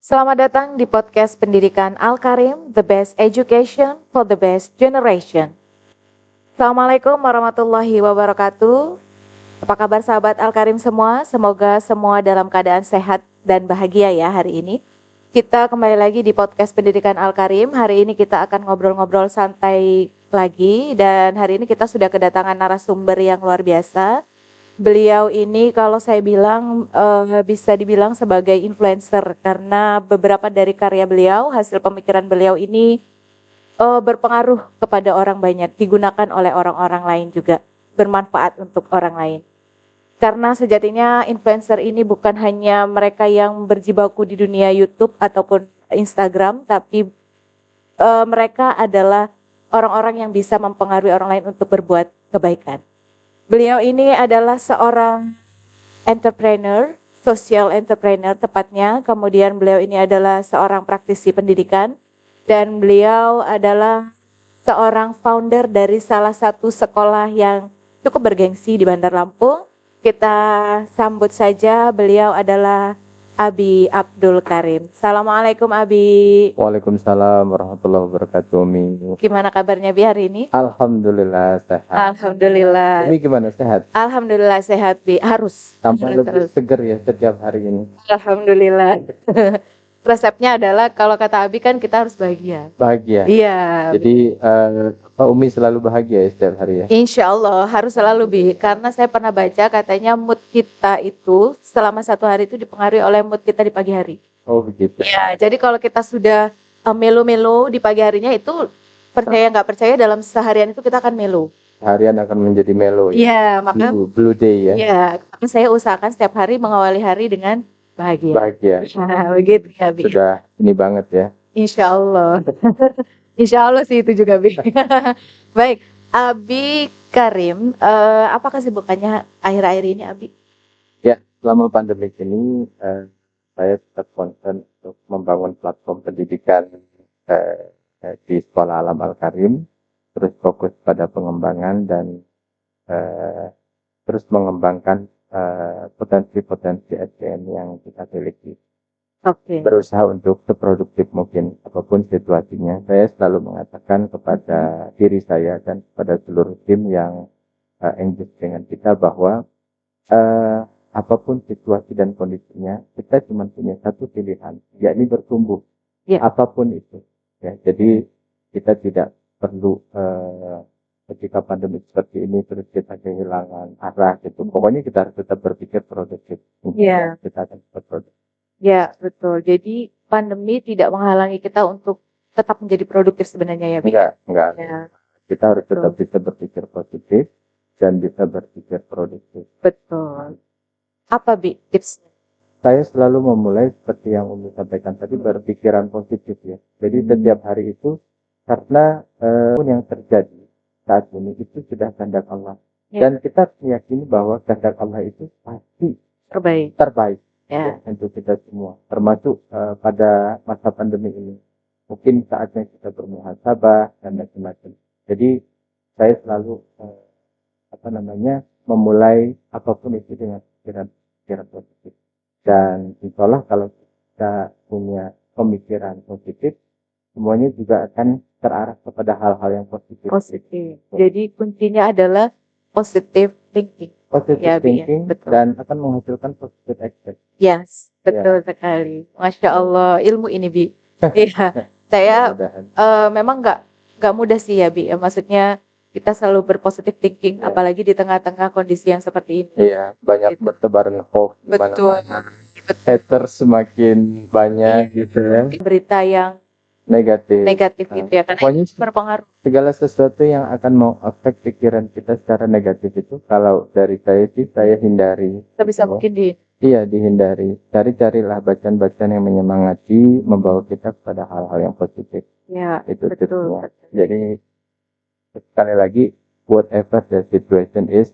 Selamat datang di podcast Pendidikan Al-Karim, The Best Education for the Best Generation. Assalamualaikum warahmatullahi wabarakatuh. Apa kabar sahabat Al-Karim semua? Semoga semua dalam keadaan sehat dan bahagia ya hari ini. Kita kembali lagi di podcast Pendidikan Al-Karim. Hari ini kita akan ngobrol-ngobrol santai lagi. Dan hari ini kita sudah kedatangan narasumber yang luar biasa. Beliau ini kalau saya bilang bisa dibilang sebagai influencer karena beberapa dari karya beliau, hasil pemikiran beliau ini berpengaruh kepada orang banyak, digunakan oleh orang-orang lain juga, bermanfaat untuk orang lain. Karena sejatinya influencer ini bukan hanya mereka yang berjibaku di dunia YouTube ataupun Instagram, tapi mereka adalah orang-orang yang bisa mempengaruhi orang lain untuk berbuat kebaikan. Beliau ini adalah seorang entrepreneur, social entrepreneur tepatnya. Kemudian beliau ini adalah seorang praktisi pendidikan dan beliau adalah seorang founder dari salah satu sekolah yang cukup bergengsi di Bandar Lampung. Kita sambut saja, beliau adalah Abi Abdul Karim. Assalamualaikum Abi. Waalaikumsalam warahmatullahi wabarakatuh, Umi. Gimana kabarnya Bi hari ini? Alhamdulillah sehat. Alhamdulillah. Umi gimana, sehat? Alhamdulillah sehat Bi. Harus. Tambah lebih seger ya setiap hari ini. Alhamdulillah. Resepnya adalah kalau kata Abi kan kita harus bahagia. Bahagia. Iya. Jadi Umi selalu bahagia ya setiap hari ya. Insya Allah harus selalu Bi. Karena saya pernah baca katanya mood kita itu selama satu hari itu dipengaruhi oleh mood kita di pagi hari. Oh begitu. Ya. Jadi kalau kita sudah melo-melo di pagi harinya itu percaya nggak percaya dalam seharian itu kita akan melo. Harian akan menjadi melo ya. Iya. Maka. Blue day ya. Iya. Saya usahakan setiap hari mengawali hari dengan bahagia. Bahagia. Nah, begitu ya Bi. Sudah ini banget ya. Insya Allah. Insya Allah sih itu juga Bi. Baik, Abi Karim, apa kesibukannya akhir-akhir ini Abi? Ya, selama pandemi ini saya tetap konsen untuk membangun platform pendidikan di Sekolah Alam Al-Karim, terus fokus pada pengembangan dan terus mengembangkan potensi-potensi SDM yang kita miliki. Oke. Berusaha untuk seproduktif mungkin apapun situasinya. Saya selalu mengatakan kepada diri saya dan kepada seluruh tim yang engage dengan kita bahwa apapun situasi dan kondisinya, kita cuma punya satu pilihan, yakni bertumbuh. Ya. Apapun itu. Ya, jadi kita tidak perlu ketika pandemi seperti ini terus kita kehilangan arah gitu. Pokoknya kita harus tetap berpikir produktif. Iya. Kita akan tetap produktif. Ya, betul. Jadi pandemi tidak menghalangi kita untuk tetap menjadi produktif sebenarnya ya Bi? Enggak. Ya, Kita harus tetap bisa berpikir positif dan bisa berpikir produktif. betul. Apa Bi tipsnya? Saya selalu memulai seperti yang Umi sampaikan tadi, berpikiran positif ya. Jadi setiap hari itu karena apapun yang terjadi saat ini itu sudah kehendak Allah. Ya. Dan kita meyakini bahwa kehendak Allah itu pasti terbaik Ya. untuk kita semua. Termasuk pada masa pandemi ini. Mungkin saatnya kita bermuhasabah dan macam-macam. Jadi saya selalu memulai apapun itu dengan pikiran positif. Dan insya Allah kalau kita punya pemikiran positif, semuanya juga akan terarah kepada hal-hal yang positif. Positif. Jadi kuncinya adalah positive thinking. Positive Ya, Bi, ya. thinking Betul. dan akan menghasilkan positive action. Yes, betul sekali. Masya Allah, ilmu ini Bi. Iya, saya Mudah-mudahan. memang nggak mudah sih ya Bi. Maksudnya kita selalu berpositif thinking, Ya. apalagi di tengah-tengah kondisi yang seperti ini. Iya, banyak Gitu. bertebaran hoax di Betul. mana-mana. Haters semakin banyak gitu ya. Berita yang negatif gitu ya, karena Pokoknya itu berpengaruh. segala sesuatu yang akan mau efek pikiran kita secara negatif itu, kalau dari saya sih saya hindari. Sebisa Gitu. mungkin Iya, dihindari. Carilah bacaan-bacaan yang menyemangati, membawa kita kepada hal-hal yang positif. ya Itu betul. tipsnya. Jadi sekali lagi, whatever the situation is,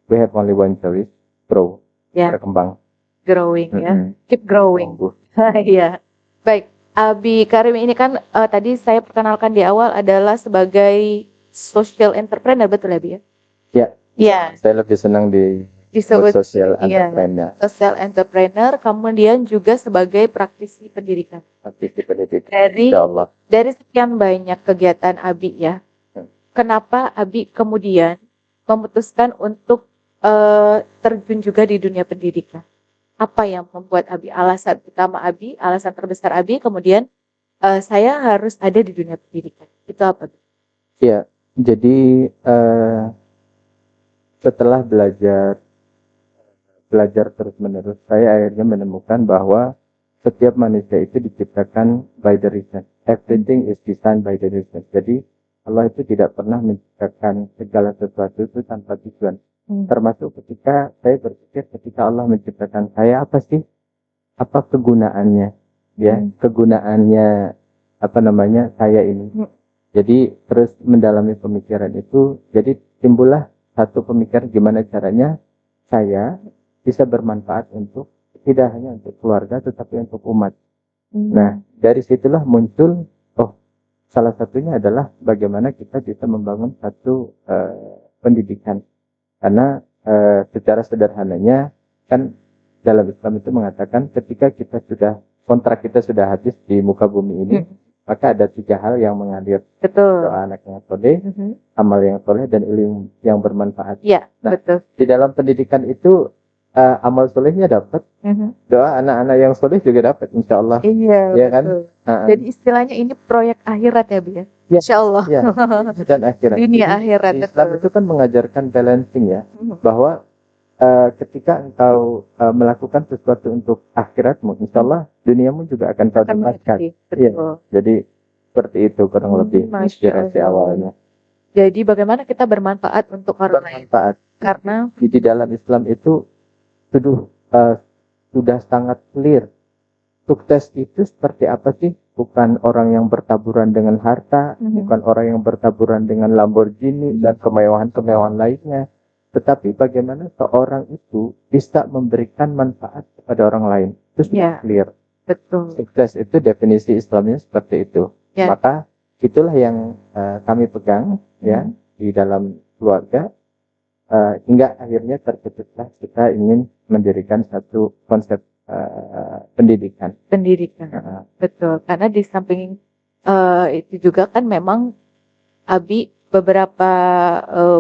we have only one choice, grow, Ya, berkembang. growing ya, Mm-mm. keep growing. Tumbuh. Iya, baik. Abi Karim ini kan tadi saya perkenalkan di awal adalah sebagai social entrepreneur, betul ya Bi ya? Ya. Iya. Saya lebih senang di disebut social iya, entrepreneur, social entrepreneur, kemudian juga sebagai praktisi pendidikan. praktisi pendidikan. Dari Insya Allah. dari sekian banyak kegiatan Abi ya, kenapa Abi kemudian memutuskan untuk terjun juga di dunia pendidikan? Apa yang membuat Abi, alasan utama Abi, alasan terbesar Abi, kemudian saya harus ada di dunia pendidikan? Itu apa? Ya, jadi setelah belajar terus-menerus, saya akhirnya menemukan bahwa setiap manusia itu diciptakan by the reason. Everything is designed by the reason. Jadi Allah itu tidak pernah menciptakan segala sesuatu itu tanpa tujuan. Termasuk ketika saya berpikir ketika Allah menciptakan saya, apa sih? Apa kegunaannya? Ya, kegunaannya apa namanya saya ini. Jadi terus mendalami pemikiran itu, jadi timbullah satu pemikiran gimana caranya saya bisa bermanfaat untuk tidak hanya untuk keluarga tetapi untuk umat. Nah, dari situlah muncul salah satunya adalah bagaimana kita bisa membangun satu pendidikan. Karena secara sederhananya kan dalam Islam itu mengatakan ketika kontrak kita sudah habis di muka bumi ini, maka ada 3 hal yang mengalir. Betul. Doa anak yang soleh, amal yang soleh, dan ilmu yang bermanfaat. Iya, Nah, betul. di dalam pendidikan itu amal solehnya dapat, doa anak-anak yang soleh juga dapat, insya Allah. Iya, Ya kan? betul. Jadi istilahnya ini proyek akhirat ya, Bi ya? Ya. Insya Allah. Ya, dan akhirat. Dunia Jadi, akhirat, Islam betul. itu kan mengajarkan balancing ya, bahwa ketika engkau melakukan sesuatu untuk akhiratmu, insya Allah duniamu juga akan kau dapatkan. Betul. Iya. Jadi seperti itu kurang lebih inspirasi awalnya. Jadi bagaimana kita bermanfaat untuk orang lain? Bermanfaat. Karena di dalam Islam itu sudah sangat clear. Sukses itu seperti apa sih? Bukan orang yang bertaburan dengan harta, bukan orang yang bertaburan dengan Lamborghini dan kemewahan-kemewahan lainnya. Tetapi bagaimana seorang itu bisa memberikan manfaat kepada orang lain. Itu sudah clear. Betul. Sukses itu definisi Islamnya seperti itu. Maka itulah yang kami pegang ya di dalam keluarga. Hingga akhirnya tercetuslah kita ingin mendirikan satu konsep pendidikan. Betul, karena di samping itu juga kan memang Abi beberapa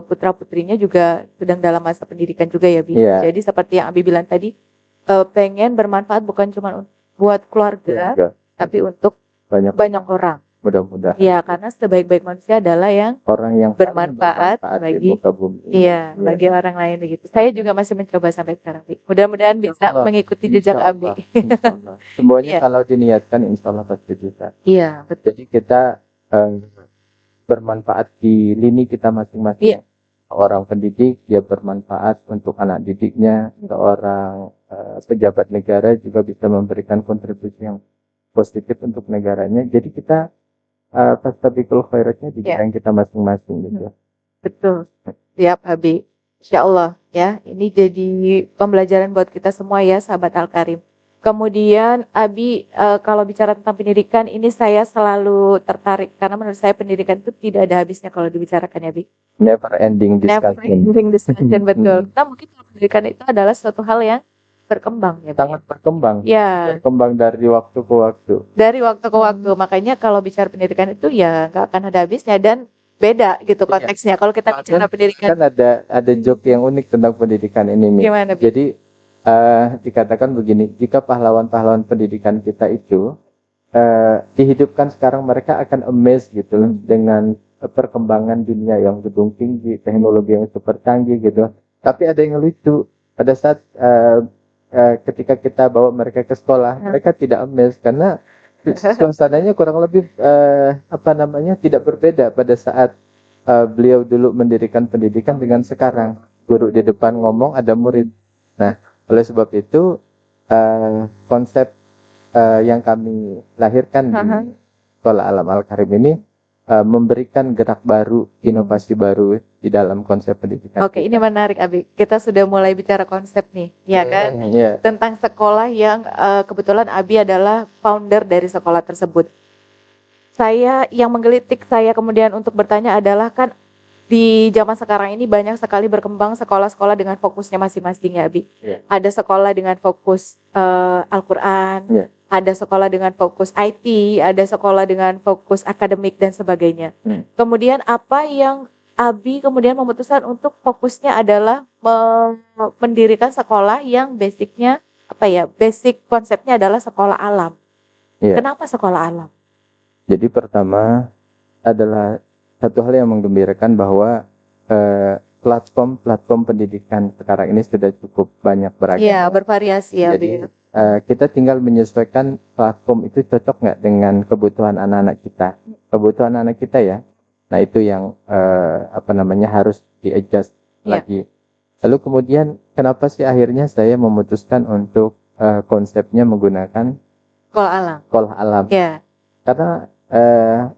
putra-putrinya juga sedang dalam masa pendidikan juga ya, Bi. Jadi seperti yang Abi bilang tadi, pengen bermanfaat bukan cuma buat keluarga, tapi untuk banyak orang. Mudah-mudahan. Iya, karena sebaik-baik manusia adalah yang orang yang bermanfaat bagi bagi orang lain begitu. Saya juga masih mencoba sampai sekarang, Bi. Mudah-mudahan bisa mengikuti jejak Abi. Semuanya kalau diniatkan insya Allah pasti bisa. Iya, betul. Jadi kita bermanfaat di lini kita masing-masing. Seorang pendidik dia bermanfaat untuk anak didiknya, seorang pejabat negara juga bisa memberikan kontribusi yang positif untuk negaranya. Jadi kita fastabiqul khairatnya di bidang kita masing-masing gitu. Betul. Siap, Abi. Insya Allah ya. Ini jadi pembelajaran buat kita semua ya, sahabat Al-Karim. Kemudian Abi, kalau bicara tentang pendidikan, ini saya selalu tertarik karena menurut saya pendidikan itu tidak ada habisnya kalau dibicarakan ya, Abi. Never ending discussion. Never ending discussion, betul. Nah, mungkin pendidikan itu adalah suatu hal yang berkembang ya, sangat berkembang. Ya. Berkembang dari waktu ke waktu. Dari waktu ke waktu. Makanya kalau bicara pendidikan itu ya nggak akan ada habisnya dan beda gitu konteksnya. Kalau kita bicara pendidikan. Kan ada joke yang unik tentang pendidikan ini, Mi. Gimana, Bi? Jadi dikatakan begini, jika pahlawan-pahlawan pendidikan kita itu dihidupkan sekarang, mereka akan amazed gitu loh dengan perkembangan dunia yang gedung tinggi, teknologi yang super canggih gitu. Tapi ada yang lucu pada saat ketika kita bawa mereka ke sekolah, mereka tidak amazed karena suasananya kurang lebih tidak berbeda pada saat beliau dulu mendirikan pendidikan dengan sekarang. Guru di depan ngomong, ada murid. Nah, oleh sebab itu konsep yang kami lahirkan di Sekolah Alam Al-Karim ini memberikan gerak baru, inovasi baru di dalam konsep pendidikan. Oke, ini menarik, Abi. Kita sudah mulai bicara konsep nih, ya kan? Tentang sekolah yang kebetulan Abi adalah founder dari sekolah tersebut. Yang menggelitik saya kemudian untuk bertanya adalah kan di zaman sekarang ini banyak sekali berkembang sekolah-sekolah dengan fokusnya masing-masing ya, Abi. Iya. Ada sekolah dengan fokus Al-Quran, Iya. ada sekolah dengan fokus IT, ada sekolah dengan fokus akademik dan sebagainya. Kemudian apa yang Abi kemudian memutuskan untuk fokusnya adalah mendirikan sekolah yang basicnya basic konsepnya adalah sekolah alam. Iya. Kenapa sekolah alam? Jadi pertama adalah satu hal yang menggembirakan bahwa platform pendidikan sekarang ini sudah cukup banyak beragam. Iya, bervariasi ya. Jadi kita tinggal menyesuaikan platform itu cocok nggak dengan kebutuhan anak-anak kita. Kebutuhan anak kita ya. Nah itu yang harus di-adjust lagi. Lalu kemudian kenapa sih akhirnya saya memutuskan untuk konsepnya menggunakan sekolah alam? Ya. Karena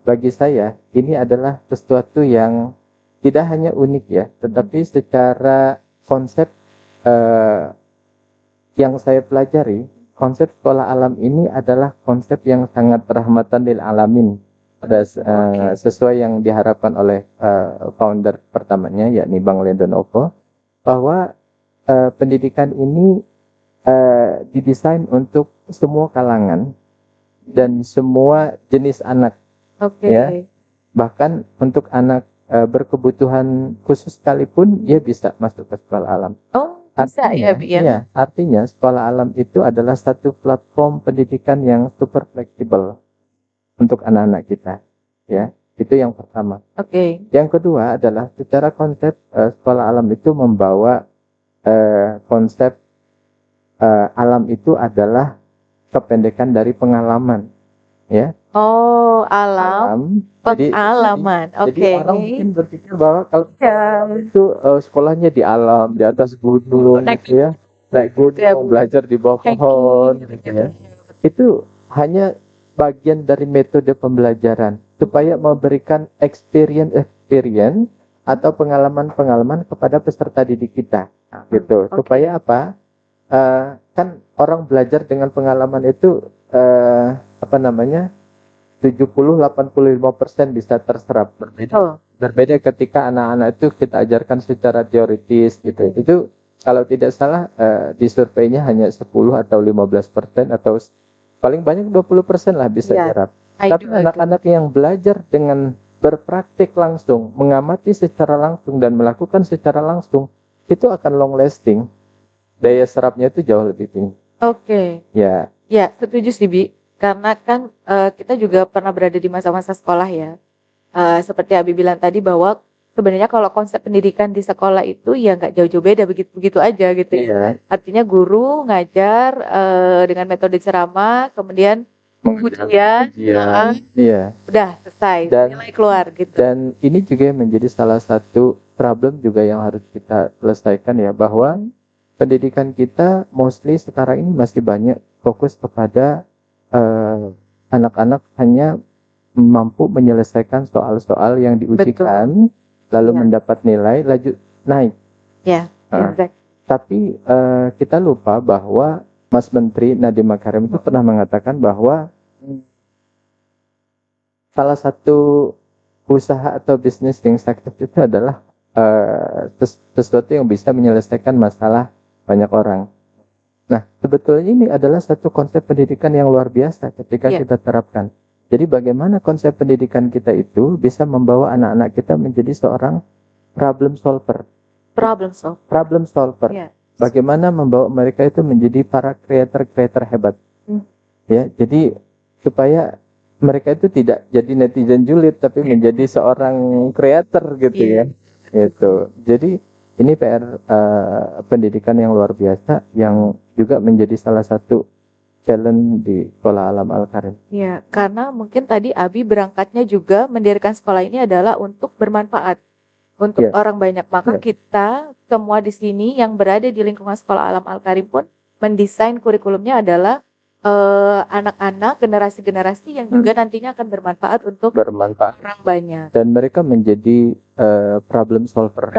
bagi saya ini adalah sesuatu yang tidak hanya unik ya, tetapi secara konsep yang saya pelajari, konsep sekolah alam ini adalah konsep yang sangat rahmatan lil alamin. Sesuai yang diharapkan oleh founder pertamanya yakni Bang Lendonoko, bahwa pendidikan ini didesain untuk semua kalangan dan semua jenis anak. Ya. Bahkan untuk anak berkebutuhan khusus sekalipun dia bisa masuk ke sekolah alam. Artinya sekolah alam itu adalah satu platform pendidikan yang super fleksibel untuk anak-anak kita, ya. Itu yang pertama. Yang kedua adalah secara konsep sekolah alam itu membawa konsep alam itu adalah kependekan dari pengalaman, ya. Alam. Pengalaman. Jadi orang mungkin berpikir bahwa kalau itu sekolahnya di alam, di atas gunung, gitu ya, naik gunung, belajar di bawah pohon, gitu ya. Itu hanya bagian dari metode pembelajaran supaya memberikan experience atau pengalaman-pengalaman kepada peserta didik kita, gitu. Supaya apa? Kan orang belajar dengan pengalaman itu 70-85% bisa terserap. Berbeda ketika anak-anak itu kita ajarkan secara teoritis, gitu. Itu kalau tidak salah di surveinya hanya 10 atau 15% atau paling banyak 20% lah bisa nyerap. Tapi anak-anak yang belajar dengan berpraktik langsung, mengamati secara langsung dan melakukan secara langsung, itu akan long lasting. Daya serapnya itu jauh lebih tinggi. Ya. Ya, setuju sih, Bi. Karena kan kita juga pernah berada di masa-masa sekolah ya. Seperti Abi bilang tadi bahwa sebenarnya kalau konsep pendidikan di sekolah itu ya nggak jauh-jauh beda, begitu-begitu aja gitu ya. Artinya guru ngajar dengan metode ceramah, kemudian ujian, udah selesai, nilai keluar gitu. Dan ini juga menjadi salah satu problem juga yang harus kita selesaikan ya, bahwa pendidikan kita mostly sekarang ini masih banyak fokus kepada anak-anak hanya mampu menyelesaikan soal-soal yang diujikan, lalu mendapat nilai, lanjut naik. Tapi kita lupa bahwa Mas Menteri Nadiem Makarim itu pernah mengatakan bahwa salah satu usaha atau bisnis yang sukses itu adalah sesuatu yang bisa menyelesaikan masalah banyak orang. Nah, sebetulnya ini adalah satu konsep pendidikan yang luar biasa ketika kita terapkan. Jadi bagaimana konsep pendidikan kita itu bisa membawa anak-anak kita menjadi seorang problem solver. Bagaimana membawa mereka itu menjadi para creator hebat. Ya, jadi supaya mereka itu tidak jadi netizen julid tapi menjadi seorang creator gitu ya. Gitu. Jadi ini PR pendidikan yang luar biasa yang juga menjadi salah satu challenge di Sekolah Alam Al-Karim. Ya, karena mungkin tadi Abi berangkatnya juga mendirikan sekolah ini adalah untuk bermanfaat untuk orang banyak. Maka kita semua di sini yang berada di lingkungan Sekolah Alam Al-Karim pun mendesain kurikulumnya adalah anak-anak, generasi-generasi yang juga nantinya akan bermanfaat untuk orang banyak. Dan mereka menjadi problem solver.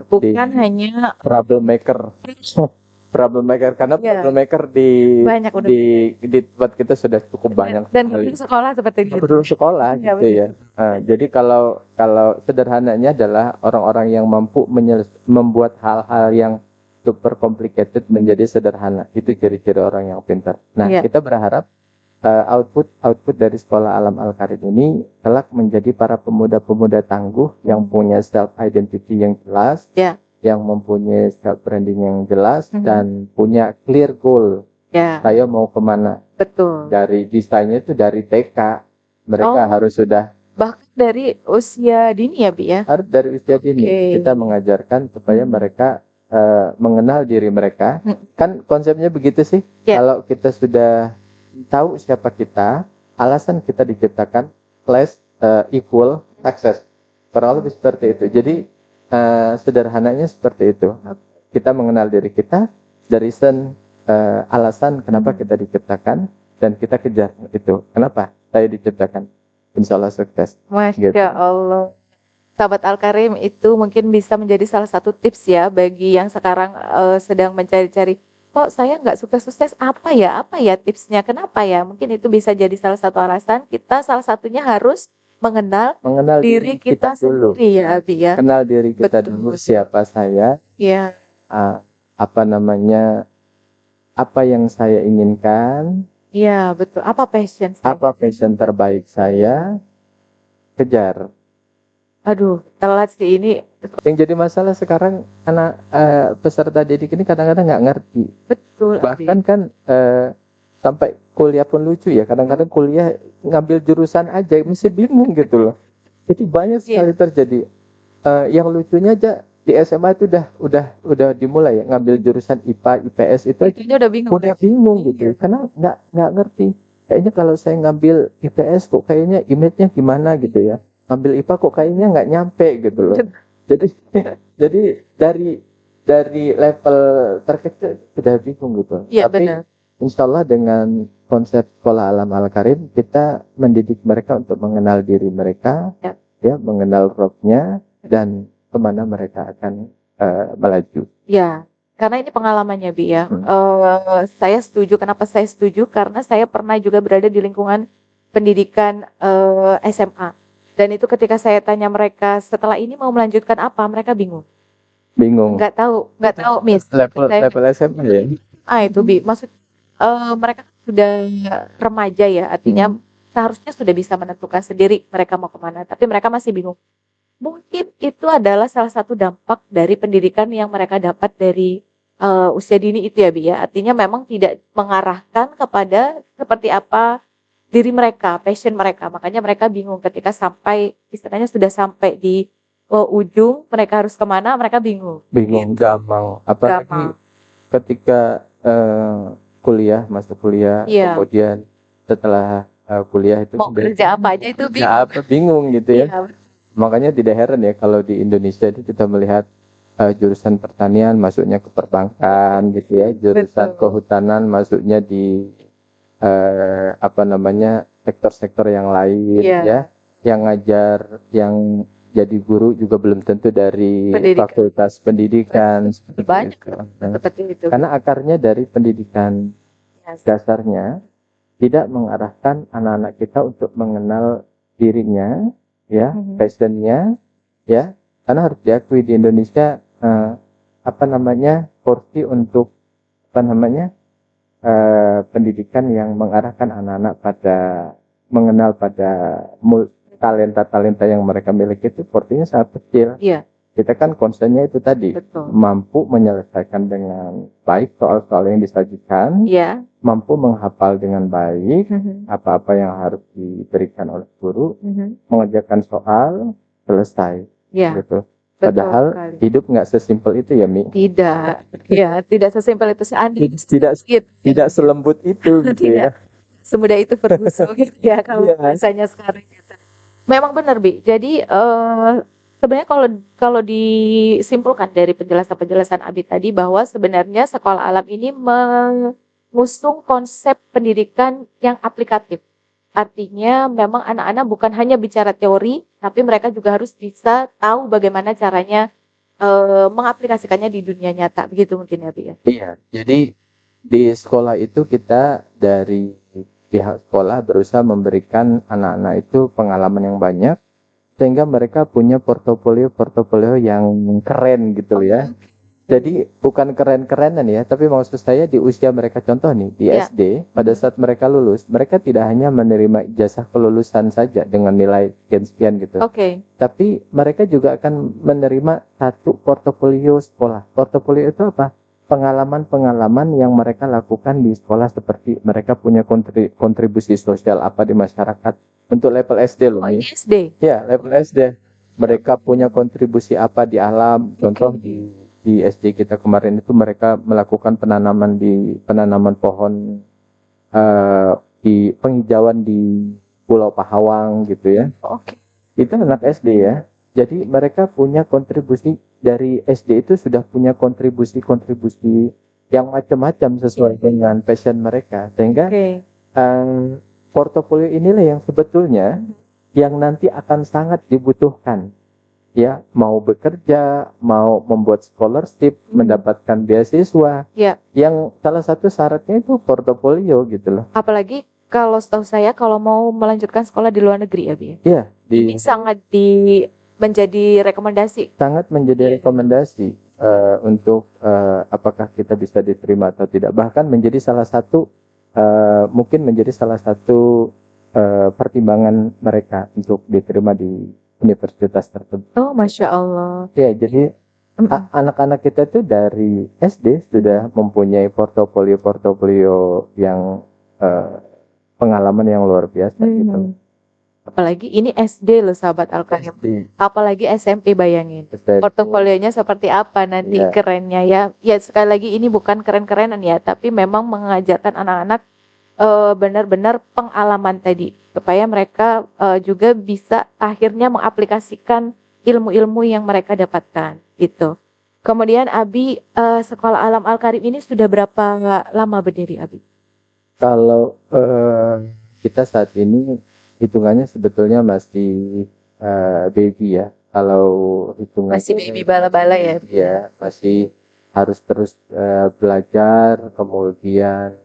Bukan hanya problem maker. troublemaker karena Iya. troublemaker Banyak udah di tempat kita sudah cukup banyak dan sekali. di sekolah seperti itu. Betul sekolah Iya, gitu ya. Jadi kalau sederhananya adalah orang-orang yang mampu membuat hal-hal yang super complicated menjadi sederhana. Itu ciri-ciri orang yang pintar. Nah, Iya. kita berharap output dari Sekolah Alam Al-Karim ini kelak menjadi para pemuda-pemuda tangguh yang punya self identity yang jelas, Ya. yang mempunyai self branding yang jelas Mhm. dan punya clear goal. Ya, Saya mau kemana? betul. Dari desainnya itu dari TK mereka Oh. harus sudah Bahkan dari usia dini ya, Bi ya? harus dari usia dini Oke. kita mengajarkan supaya mereka mengenal diri mereka. Kan konsepnya begitu sih. Ya. Kalau kita sudah tahu siapa kita, alasan kita diciptakan, class equal success. Kurang lebih seperti itu. Jadi sederhananya seperti itu. Kita mengenal diri kita, the reason, alasan kenapa kita diciptakan, dan kita kejar itu. Kenapa saya diciptakan? Insya Allah sukses. Masya Gitu. Allah. Sahabat Al-Karim, itu mungkin bisa menjadi salah satu tips ya bagi yang sekarang sedang mencari-cari, kok saya nggak sukses-sukses, apa ya tipsnya, kenapa ya? Mungkin itu bisa jadi salah satu alasan. Kita salah satunya harus mengenal diri kita dulu. sendiri ya, Abi ya. Kenal diri kita Betul. dulu, siapa saya, Ya, apa namanya, apa yang saya inginkan, iya betul. Apa passion saya? apa passion terbaik saya, kejar. Aduh, telat sih ini. Yang jadi masalah sekarang anak peserta didik ini kadang-kadang nggak ngerti. Betul, Abi. Bahkan kan sampai kuliah pun lucu ya. Kadang-kadang kuliah ngambil jurusan aja mesti bingung gitu loh. Jadi banyak sekali terjadi. Yang lucunya aja di SMA itu udah dimulai ya ngambil jurusan IPA, IPS itu Itunya udah bingung. udah bingung gitu. Karena nggak ngerti. Kayaknya kalau saya ngambil IPS kok kayaknya image-nya gimana gitu ya. Ngambil IPA kok kayaknya nggak nyampe gitu loh. Jadi dari level terkecil sudah bingung gitu. Iya, Tapi benar. insya Allah dengan konsep Sekolah Alam Al-Karim kita mendidik mereka untuk mengenal diri mereka, ya mengenal rohnya dan kemana mereka akan melaju. Ya, karena ini pengalamannya, Bi ya. Saya setuju. Kenapa saya setuju? Karena saya pernah juga berada di lingkungan pendidikan SMA. Dan itu ketika saya tanya mereka setelah ini mau melanjutkan apa, mereka bingung. Nggak tahu, Miss. Level SMA ya. Itu Bi, maksud mereka sudah remaja ya, artinya seharusnya sudah bisa menentukan sendiri mereka mau kemana, tapi mereka masih bingung. Mungkin itu adalah salah satu dampak dari pendidikan yang mereka dapat dari usia dini itu ya, Bi ya. Artinya memang tidak mengarahkan kepada seperti apa diri mereka, passion mereka. Makanya mereka bingung ketika sampai, istilahnya sudah sampai di ujung, mereka harus kemana, mereka bingung. Bingung, gampang. Apalagi ketika masuk kuliah, kemudian setelah kuliah itu mau kerja apa aja itu bingung gitu ya. Iya. Makanya tidak heran ya kalau di Indonesia itu kita melihat jurusan pertanian masuknya ke perbankan gitu ya, jurusan kehutanan masuknya di sektor-sektor yang lain ya, yang ngajar, yang jadi guru juga belum tentu dari fakultas pendidikan. Banyak seperti itu. Karena akarnya dari pendidikan dasarnya tidak mengarahkan anak-anak kita untuk mengenal dirinya, ya, passionnya, ya. Karena harus diakui di Indonesia porsi untuk pendidikan yang mengarahkan anak-anak pada mengenal pada talenta-talenta yang mereka miliki itu porsinya sangat kecil. Iya. Kita kan concernnya itu tadi, mampu menyelesaikan dengan baik soal-soal yang disajikan, mampu menghafal dengan baik apa-apa yang harus diberikan oleh guru, mengerjakan soal, selesai. Gitu. Padahal hidup nggak sesimpel itu ya, Mi. Tidak sesimpel itu. Tidak selembut itu gitu ya. Semudah itu Ferguson gitu ya kalau bahasanya sekarang gitu. Memang benar, Bi. Jadi sebenarnya kalau disimpulkan dari penjelasan Abi tadi bahwa sebenarnya sekolah alam ini mengusung konsep pendidikan yang aplikatif. Artinya memang anak-anak bukan hanya bicara teori, tapi mereka juga harus bisa tahu bagaimana caranya mengaplikasikannya di dunia nyata, begitu mungkin ya, Bi ya? Iya, jadi di sekolah itu kita dari pihak sekolah berusaha memberikan anak-anak itu pengalaman yang banyak sehingga mereka punya portofolio yang keren gitu ya. Jadi bukan keren-kerenan ya, tapi maksud saya di usia mereka, contoh nih di Ya. SD, pada saat mereka lulus, mereka tidak hanya menerima ijazah kelulusan saja dengan nilai sekian-sekian gitu. Oke. Tapi mereka juga akan menerima satu portofolio sekolah. Portofolio itu apa? Pengalaman-pengalaman yang mereka lakukan di sekolah, seperti mereka punya kontribusi sosial apa di masyarakat untuk level SD loh Oh, ini nih. SD. Ya, level SD. Mereka punya kontribusi apa di alam. Contoh di SD kita kemarin itu mereka melakukan penanaman pohon, di penghijauan di Pulau Pahawang gitu ya. Oke. Itu anak SD ya. Jadi mereka punya kontribusi dari SD itu, sudah punya kontribusi yang macam-macam sesuai dengan passion mereka. Sehingga Oke. portofolio inilah yang sebetulnya yang nanti akan sangat dibutuhkan. Ya, mau bekerja, mau membuat scholarship, mendapatkan beasiswa. Ya. Yang salah satu syaratnya itu portofolio gitu loh. Apalagi kalau setahu saya kalau mau melanjutkan sekolah di luar negeri ya, Bi. Iya, Ini sangat menjadi rekomendasi. sangat menjadi rekomendasi untuk apakah kita bisa diterima atau tidak. Bahkan menjadi salah satu mungkin menjadi salah satu pertimbangan mereka untuk diterima di universitas tertentu. Oh, Masya Allah. Ya, jadi anak-anak kita itu dari SD sudah mempunyai portofolio yang pengalaman yang luar biasa gitu. Apalagi ini SD loh, sahabat Al-Karim. Apalagi SMP, bayangin. Portofolionya seperti apa nanti kerennya ya. Ya, sekali lagi ini bukan keren-kerenan ya, tapi memang mengajarkan anak-anak benar-benar pengalaman tadi, supaya mereka juga bisa akhirnya mengaplikasikan ilmu-ilmu yang mereka dapatkan gitu. Kemudian Abi, Sekolah Alam Al-Karim ini sudah berapa lama berdiri, Abi? Kalau kita saat ini hitungannya sebetulnya masih baby ya. Kalau hitungannya Masih baby bala-bala ya? Ya, masih harus terus belajar, kemudian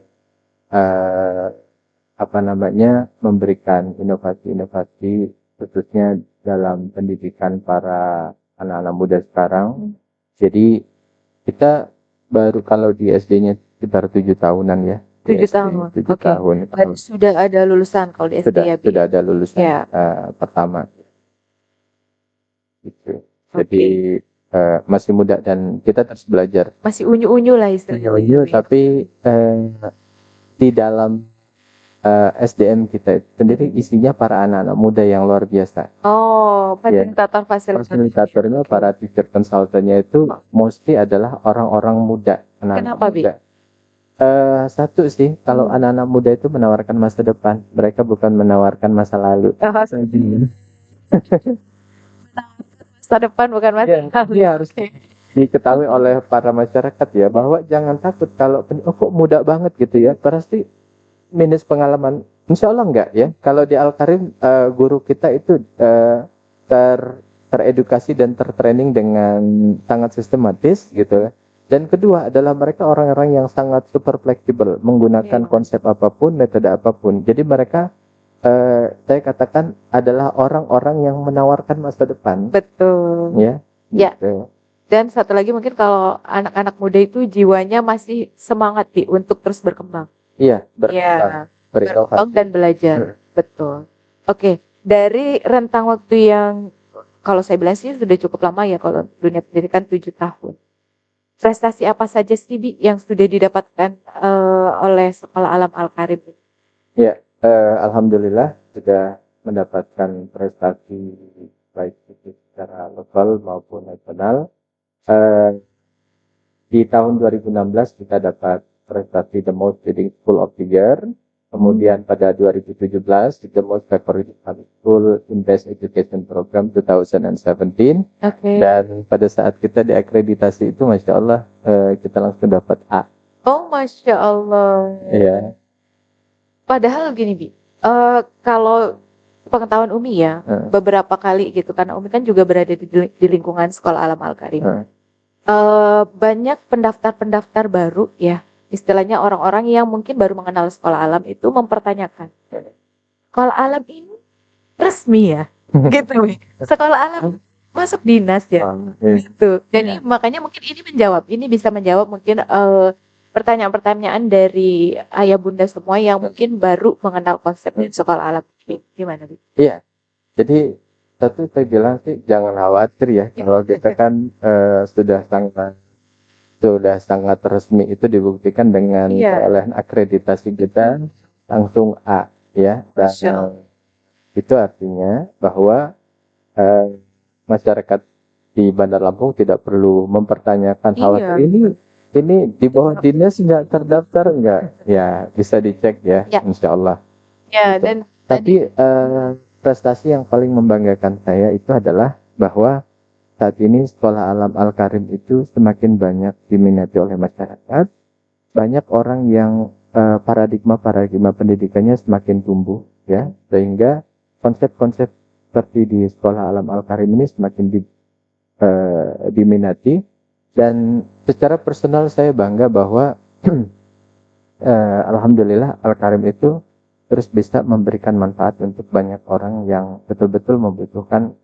memberikan inovasi-inovasi khususnya dalam pendidikan para anak-anak muda sekarang. Jadi kita baru, kalau di SD-nya sekitar 7 tahunan ya. 7 tahun. 7 tahun. Dan sudah ada lulusan kalau di SD ya, Bi? Sudah ada lulusan pertama. Gitu. Jadi masih muda dan kita terus belajar. Masih unyu-unyu lah istilahnya. Unyu-unyu, tapi di dalam SDM kita sendiri isinya para anak-anak muda yang luar biasa. Oh, fasilitatornya, para teacher consultantnya itu mostly adalah orang-orang muda. Kenapa, Bi? Satu sih, kalau anak-anak muda itu menawarkan masa depan, mereka bukan menawarkan masa lalu. Masa depan bukan masa lalu. Iya, harus diketahui oleh para masyarakat ya, bahwa jangan takut kalau kok muda banget gitu ya, pasti minus pengalaman. Insya Allah enggak ya. Kalau di Al-Karim guru kita itu teredukasi dan tertraining dengan sangat sistematis gitu. Dan kedua adalah mereka orang-orang yang sangat super fleksibel, menggunakan konsep apapun, metode apapun. Jadi mereka saya katakan adalah orang-orang yang menawarkan masa depan. Betul. Ya. Gitu. Dan satu lagi mungkin kalau anak-anak muda itu jiwanya masih semangat untuk terus berkembang. Iya, berkembang dan belajar. Betul. Oke, dari rentang waktu yang kalau saya bilang sih sudah cukup lama ya, kalau dunia pendidikan 7 tahun. Prestasi apa saja sih, Bi, yang sudah didapatkan oleh Sekolah Alam Al-Karim? Ya, alhamdulillah sudah mendapatkan prestasi baik itu secara lokal maupun nasional. Di tahun 2016 kita dapat prestasi The Most Leading School of the Year. Kemudian pada 2017 The Most Favorite Islamic School in Best Education Program 2017. Dan pada saat kita diakreditasi itu, Masya Allah, kita langsung dapat A. Oh, Masya Allah. Iya. Padahal gini, Bi, kalau pengetahuan Umi ya, Heeh. beberapa kali gitu, karena Umi kan juga berada di lingkungan Sekolah Alam Al-Karim. Heeh. Banyak pendaftar-pendaftar baru ya, istilahnya orang-orang yang mungkin baru mengenal Sekolah Alam itu mempertanyakan, Sekolah Alam ini resmi ya? Gitu, Umi. Sekolah Alam masuk dinas ya? Gitu. Jadi makanya mungkin ini bisa menjawab mungkin pertanyaan-pertanyaan dari ayah bunda semua yang mungkin baru mengenal konsep sekolah alam. Gimana, Bi? Iya. Jadi satu saya bilang sih jangan khawatir ya kalau kita kan sudah sangat resmi itu dibuktikan dengan Iya. perolehan akreditasi kita langsung A ya. Dan Masya Allah. itu artinya bahwa masyarakat di Bandar Lampung tidak perlu mempertanyakan hal Iya. ini di bawah dinas nggak terdaftar nggak, ya bisa dicek ya, Ya. insya Allah. Ya, Gitu. dan Tapi prestasi yang paling membanggakan saya itu adalah bahwa saat ini Sekolah Alam Al-Karim itu semakin banyak diminati oleh masyarakat, banyak orang yang paradigma pendidikannya semakin tumbuh ya, sehingga konsep-konsep seperti di Sekolah Alam Al-Karim ini semakin diminati. Dan secara personal saya bangga bahwa alhamdulillah Al-Karim itu terus bisa memberikan manfaat untuk banyak orang yang betul-betul membutuhkan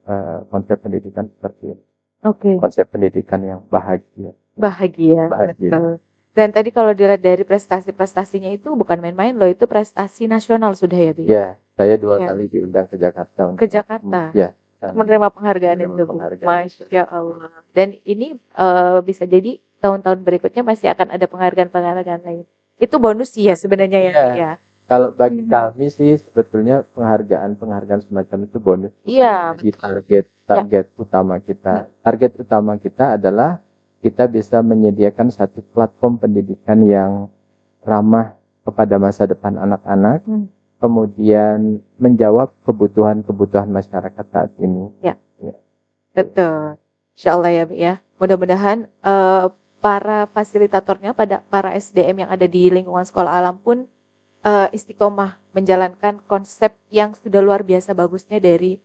konsep pendidikan seperti ini. Oke. Konsep pendidikan yang bahagia. Bahagia. Betul. Dan tadi kalau dilihat dari prestasi-prestasinya itu bukan main-main loh, itu prestasi nasional sudah ya, Bi? Ya, saya 2 kali diundang ke Jakarta. Ke Jakarta? Ya. Menerima penghargaan itu. Masya Allah. Dan ini bisa jadi tahun-tahun berikutnya masih akan ada penghargaan-penghargaan lain. Itu bonus sih ya sebenarnya ya. Kalau bagi kami sih sebetulnya penghargaan semacam itu bonus. Iya. Di target utama kita. Target utama kita adalah kita bisa menyediakan satu platform pendidikan yang ramah kepada masa depan anak-anak. Kemudian menjawab kebutuhan masyarakat saat ini. Ya. Betul. Insya Allah ya, Bi ya. Mudah-mudahan para fasilitatornya, para SDM yang ada di lingkungan sekolah alam pun istiqomah menjalankan konsep yang sudah luar biasa bagusnya dari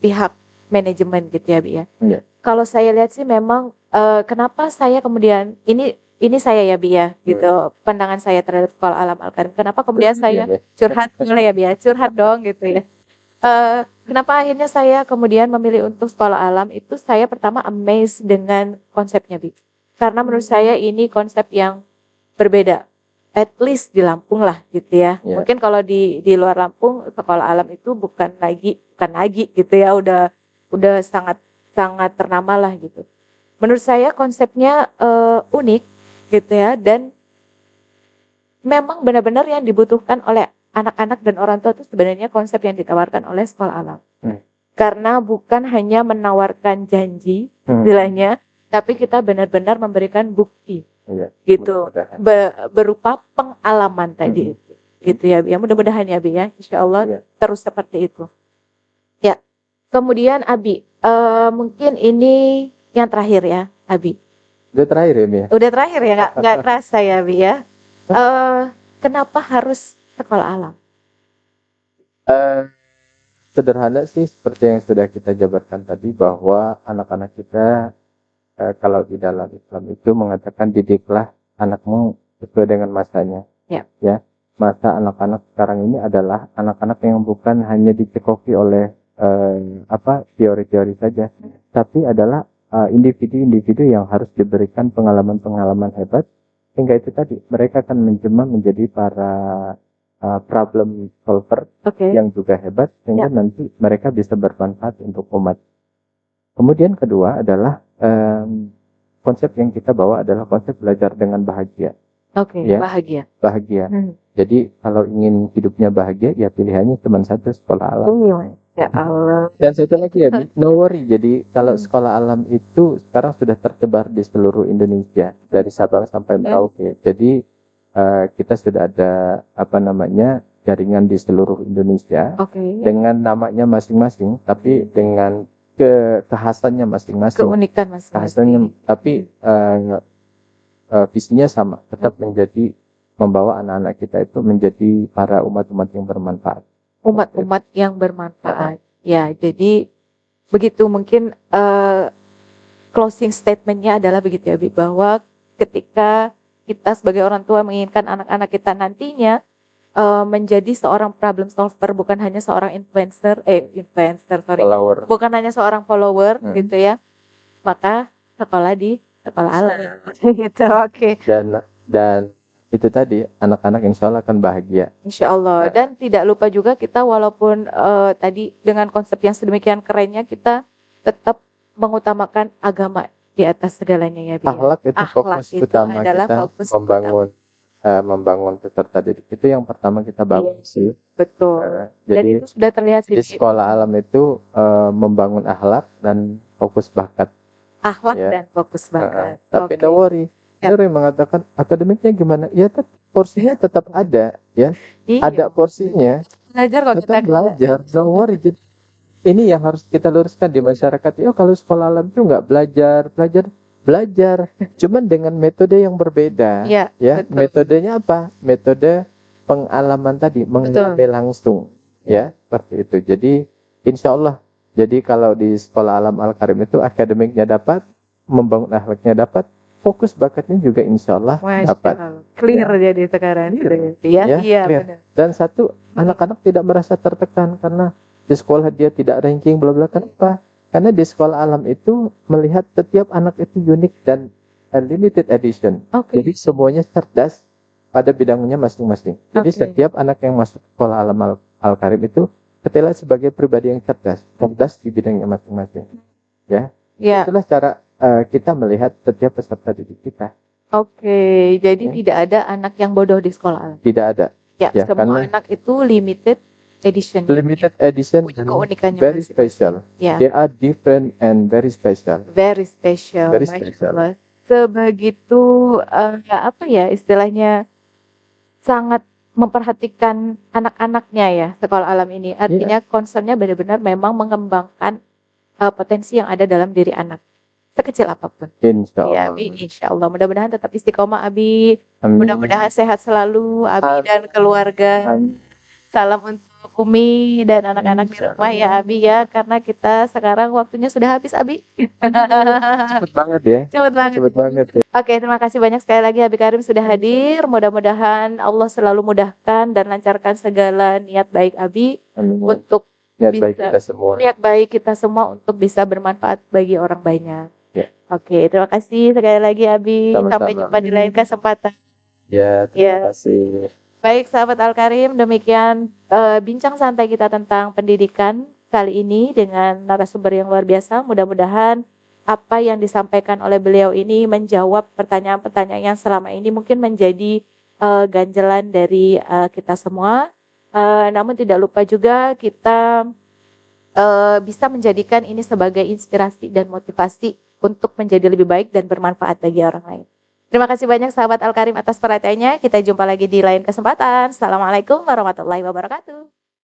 pihak manajemen gitu ya, Bi ya. Ya. Kalau saya lihat sih memang kenapa saya kemudian ini saya ya, Bi ya, gitu, pandangan saya terhadap Sekolah Alam Al-Karim. Kenapa kemudian saya curhat mulai ya, Bi ya, curhat dong gitu ya. Kenapa akhirnya saya kemudian memilih untuk Sekolah Alam itu, saya pertama amazed dengan konsepnya, Bi. Karena menurut saya ini konsep yang berbeda, at least di Lampung lah gitu ya. Mungkin kalau di luar Lampung Sekolah Alam itu bukan lagi gitu ya, udah sangat ternama lah gitu. Menurut saya konsepnya unik gitu ya, dan memang benar-benar yang dibutuhkan oleh anak-anak dan orang tua itu sebenarnya konsep yang ditawarkan oleh Sekolah Alam. Karena bukan hanya menawarkan janji istilahnya, tapi kita benar-benar memberikan bukti gitu, berupa pengalaman tadi gitu ya, Bi. Mudah-mudahan ya, Bi ya, insya Allah terus seperti itu ya. Kemudian Abi, mungkin ini yang terakhir ya, Abi. Udah terakhir ya, Bi? Udah terakhir ya, nggak terasa ya, Bi ya. Kenapa harus sekolah alam? Sederhana sih, seperti yang sudah kita jabarkan tadi, bahwa anak-anak kita kalau di dalam Islam itu mengatakan didiklah anakmu sesuai dengan masanya. Ya, masa anak-anak sekarang ini adalah anak-anak yang bukan hanya dicekoki oleh teori-teori saja, tapi adalah individu-individu yang harus diberikan pengalaman-pengalaman hebat, sehingga itu tadi mereka akan menjelma menjadi para problem solver yang juga hebat, sehingga nanti mereka bisa bermanfaat untuk umat. Kemudian kedua adalah konsep yang kita bawa adalah konsep belajar dengan bahagia. Bahagia. Jadi kalau ingin hidupnya bahagia, ya pilihannya cuma satu, sekolah alam. Ya Allah. Dan satu lagi ya, no worry. Jadi kalau sekolah alam itu sekarang sudah tersebar di seluruh Indonesia, dari Sabang sampai Merauke. Jadi kita sudah ada jaringan di seluruh Indonesia dengan namanya masing-masing, tapi dengan kekhasannya masing-masing. Keunikan masing-masing. Tapi visinya sama, tetap menjadi membawa anak-anak kita itu menjadi para umat-umat yang bermanfaat. umat-umat yang bermanfaat. Ya, jadi begitu mungkin closing statement-nya adalah begitu ya, Bi, bahwa ketika kita sebagai orang tua menginginkan anak-anak kita nantinya menjadi seorang problem solver, bukan hanya seorang Follower. bukan hanya seorang follower gitu ya, maka sekolah di sekolah alam gitu. Oke. Dan itu tadi anak-anak insya Allah akan bahagia. Insya Allah. Dan tidak lupa juga kita walaupun tadi dengan konsep yang sedemikian kerennya, kita tetap mengutamakan agama di atas segalanya ya, Bi. Akhlak itu fokus itu utama adalah kita fokus membangun peserta didik itu yang pertama kita bangun sih. Betul. Dan Jadi itu sudah terlihat di sekolah alam itu membangun akhlak dan fokus bakat. Akhlak Ya. dan fokus bakat. Tapi Oke. don't worry. Ada yang mengatakan akademiknya gimana? Ya porsinya tetap ada ya. Iya. Ada porsinya. Belajar kok kita. Tetap belajar. Don't worry. Jadi, ini yang harus kita luruskan di masyarakat. Ya kalau sekolah alam itu nggak belajar, cuman dengan metode yang berbeda. Iya, Ya, betul. metodenya apa? Metode pengalaman tadi, mengalami langsung. Ya, seperti itu. Jadi, insya Allah. Jadi kalau di sekolah alam Al-Karim itu akademiknya dapat, membangun akhlaknya dapat, fokus bakatnya juga insya Allah dapat. Clear jadi sekarang. Ya, Iya, clear. benar. Dan satu, anak-anak tidak merasa tertekan karena di sekolah dia tidak ranking bla bla. Kenapa? Karena di sekolah alam itu melihat setiap anak itu unik dan limited edition. Oke. Jadi semuanya cerdas pada bidangnya masing-masing. Jadi setiap anak yang masuk sekolah alam Al-Karim itu terlihat sebagai pribadi yang cerdas di bidangnya masing-masing. Ya. Ya. Itulah cara kita melihat setiap peserta didik kita. Oke, jadi Ya. tidak ada anak yang bodoh di sekolah alam. Tidak ada. Ya, Ya, semua karena- anak itu limited edition. Limited edition Punya and keunikannya very special. Ya. They are different and very special. Very special. Very Masya special. Allah. Sebegitu apa ya istilahnya, sangat memperhatikan anak-anaknya ya sekolah alam ini. Artinya concernnya benar-benar memang mengembangkan potensi yang ada dalam diri anak, sekecil apapun. Insya Ya, Allah. Abi, insya Allah. Mudah-mudahan tetap istiqomah, Abi. Amin. Mudah-mudahan sehat selalu, Abi Amin. dan keluarga. Amin. Salam untuk Umi dan anak-anak di rumah ya, Abi ya. Karena kita sekarang waktunya sudah habis, Abi. Cepet banget ya. Cepet banget. Cepet banget ya. Oke, terima kasih banyak sekali lagi Abi Karim sudah hadir. Mudah-mudahan Allah selalu mudahkan dan lancarkan segala niat baik Abi Amin. untuk Niat baik bisa- kita semua. niat baik kita semua untuk bisa bermanfaat bagi orang banyak. Ya. Oke, terima kasih sekali lagi Abi. Sama-sama. Sampai jumpa di lain kesempatan. Ya, Ya. terima kasih. Baik sahabat Al-Karim, demikian bincang santai kita tentang pendidikan kali ini dengan narasumber yang luar biasa. Mudah-mudahan apa yang disampaikan oleh beliau ini menjawab pertanyaan-pertanyaan yang selama ini mungkin menjadi ganjelan dari kita semua. Namun tidak lupa juga kita bisa menjadikan ini sebagai inspirasi dan motivasi untuk menjadi lebih baik dan bermanfaat bagi orang lain. Terima kasih banyak sahabat Al-Karim atas perhatiannya. Kita jumpa lagi di lain kesempatan. Assalamualaikum warahmatullahi wabarakatuh.